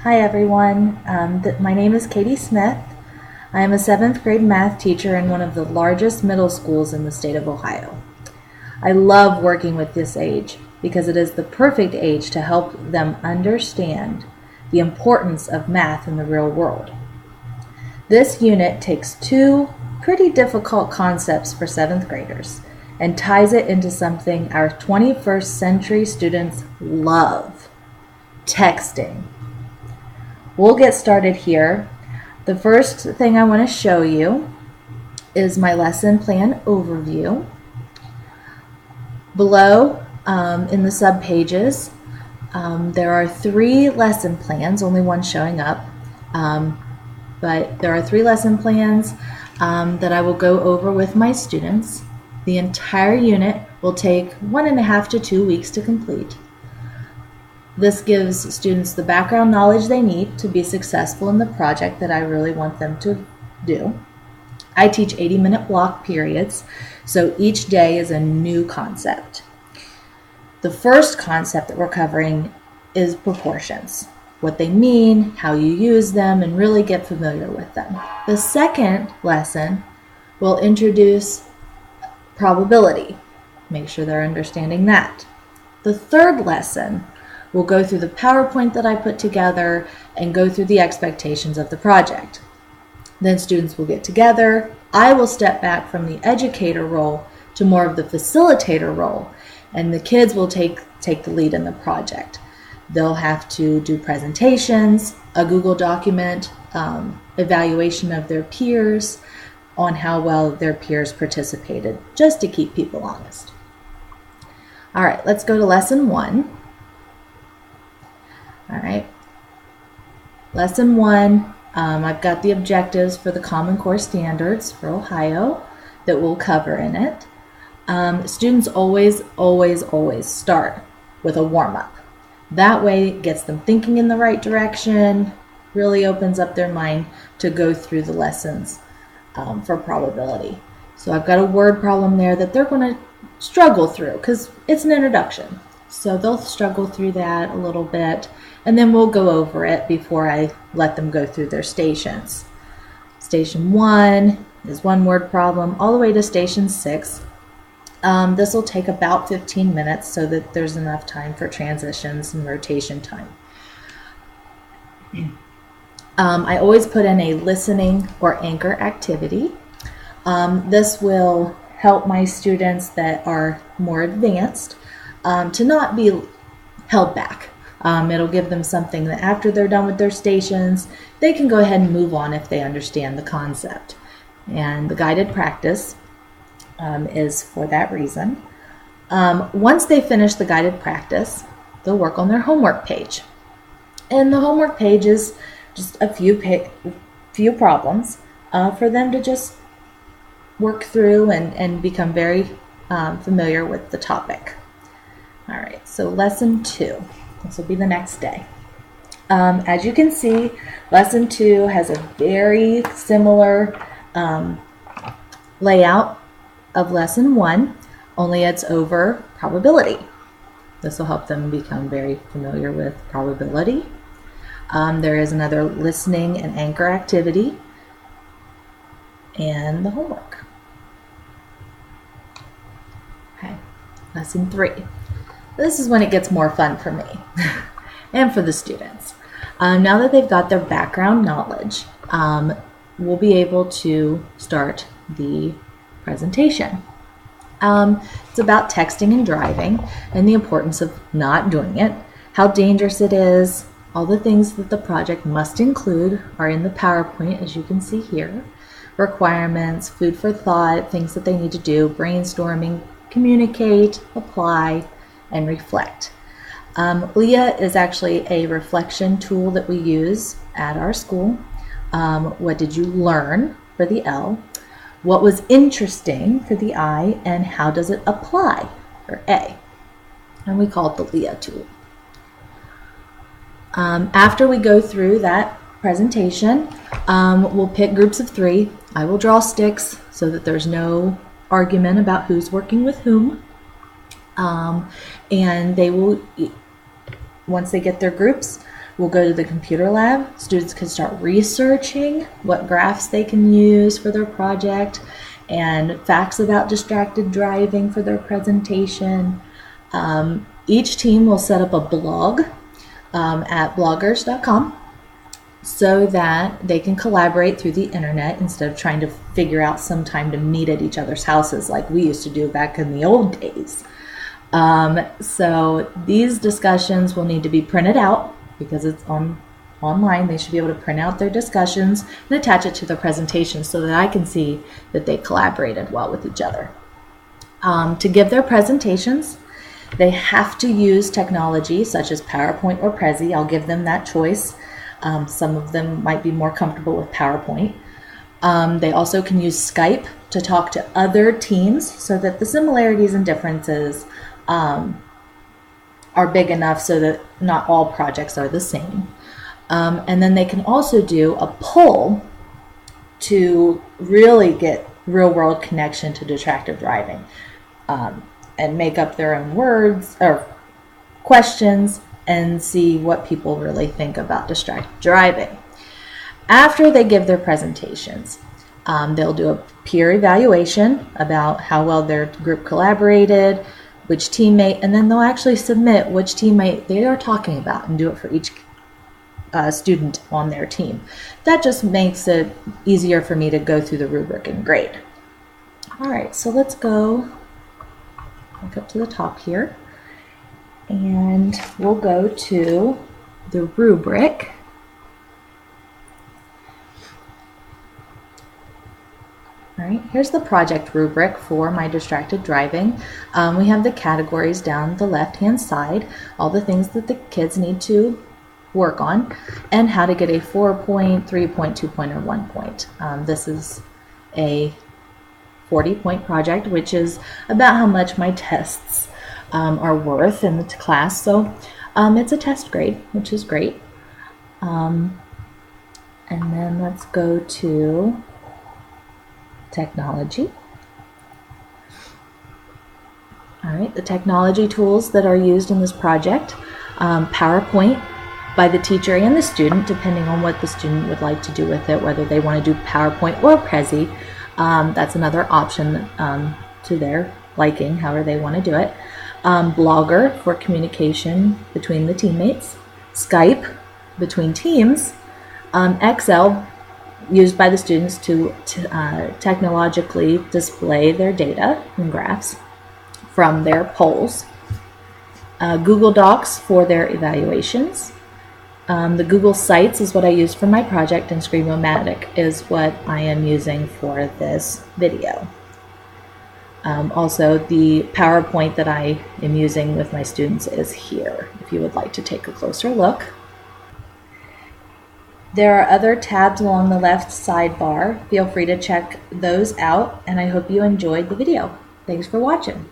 Hi everyone, my name is Katie Smith. I am a 7th grade math teacher in one of the largest middle schools in the state of Ohio. I love working with this age because it is the perfect age to help them understand the importance of math in the real world. This unit takes two pretty difficult concepts for 7th graders and ties it into something our 21st century students love: texting. We'll get started here. The first thing I want to show you is my lesson plan overview. Below in the sub pages, there are 3 lesson plans, only one showing up, but there are 3 lesson plans that I will go over with my students. The entire unit will take 1.5 to 2 weeks to complete. This gives students the background knowledge they need to be successful in the project that I really want them to do. I teach 80-minute block periods, so each day is a new concept. The first concept that we're covering is proportions, what they mean, how you use them, and really get familiar with them. The second lesson will introduce probability. Make sure they're understanding that. The third lesson we'll go through the PowerPoint that I put together and go through the expectations of the project. Then students will get together. I will step back from the educator role to more of the facilitator role, and the kids will take the lead in the project. They'll have to do presentations, a Google document, evaluation of their peers on how well their peers participated, just to keep people honest. All right, let's go to lesson 1. All right, lesson 1, I've got the objectives for the Common Core Standards for Ohio that we'll cover in it. Students always start with a warm-up. That way it gets them thinking in the right direction, really opens up their mind to go through the lessons for probability. So I've got a word problem there that they're going to struggle through because it's an introduction. So they'll struggle through that a little bit, and then we'll go over it before I let them go through their stations. Station 1 is one word problem all the way to station 6. This will take about 15 minutes so that there's enough time for transitions and rotation time. I always put in a listening or anchor activity. This will help my students that are more advanced to not be held back. It'll give them something that after they're done with their stations, they can go ahead and move on if they understand the concept. And the guided practice is for that reason. Once they finish the guided practice, they'll work on their homework page. And the homework page is just a few problems for them to just work through and become very familiar with the topic. All right, so lesson 2. This will be the next day. As you can see, lesson 2 has a very similar layout of lesson 1, only it's over probability. This will help them become very familiar with probability. There is another listening and anchor activity and the homework. Okay, lesson 3. This is when it gets more fun for me and for the students. Now that they've got their background knowledge, we'll be able to start the presentation. It's about texting and driving and the importance of not doing it, how dangerous it is. All the things that the project must include are in the PowerPoint, as you can see here. Requirements, food for thought, things that they need to do, brainstorming, communicate, apply, and reflect. LEA is actually a reflection tool that we use at our school. What did you learn for the L? What was interesting for the I? And how does it apply for A? And we call it the LEA tool. After we go through that presentation, we'll pick groups of 3. I will draw sticks so that there's no argument about who's working with whom. And they will, once they get their groups, we'll go to the computer lab. Students can start researching what graphs they can use for their project and facts about distracted driving for their presentation. Each team will set up a blog at bloggers.com so that they can collaborate through the internet instead of trying to figure out some time to meet at each other's houses like we used to do back in the old days. So these discussions will need to be printed out because it's online. They should be able to print out their discussions and attach it to their presentation so that I can see that they collaborated well with each other. To give their presentations, they have to use technology such as PowerPoint or Prezi. I'll give them that choice. Some of them might be more comfortable with PowerPoint. They also can use Skype to talk to other teams so that the similarities and differences are big enough so that not all projects are the same. And then they can also do a poll to really get real-world connection to distracted driving and make up their own words or questions and see what people really think about distracted driving. After they give their presentations, they'll do a peer evaluation about how well their group collaborated, which teammate, and then they'll actually submit which teammate they are talking about and do it for each student on their team. That just makes it easier for me to go through the rubric and grade. All right, so let's go back up to the top here, and we'll go to the rubric. All right, here's the project rubric for my distracted driving. We have the categories down the left-hand side, all the things that the kids need to work on, and how to get a 4-point, 3-point, 2-point, or 1-point. This is a 40-point project, which is about how much my tests are worth in the class. So it's a test grade, which is great. And then let's go to technology. All right, the technology tools that are used in this project, PowerPoint by the teacher and the student, depending on what the student would like to do with it, whether they want to do PowerPoint or Prezi. That's another option to their liking, however they want to do it. Blogger for communication between the teammates. Skype between teams. Excel used by the students to technologically display their data and graphs from their polls. Google Docs for their evaluations. The Google Sites is what I use for my project, and Screamomatic is what I am using for this video. Also, the PowerPoint that I am using with my students is here, if you would like to take a closer look. There are other tabs along the left sidebar. Feel free to check those out, and I hope you enjoyed the video. Thanks for watching.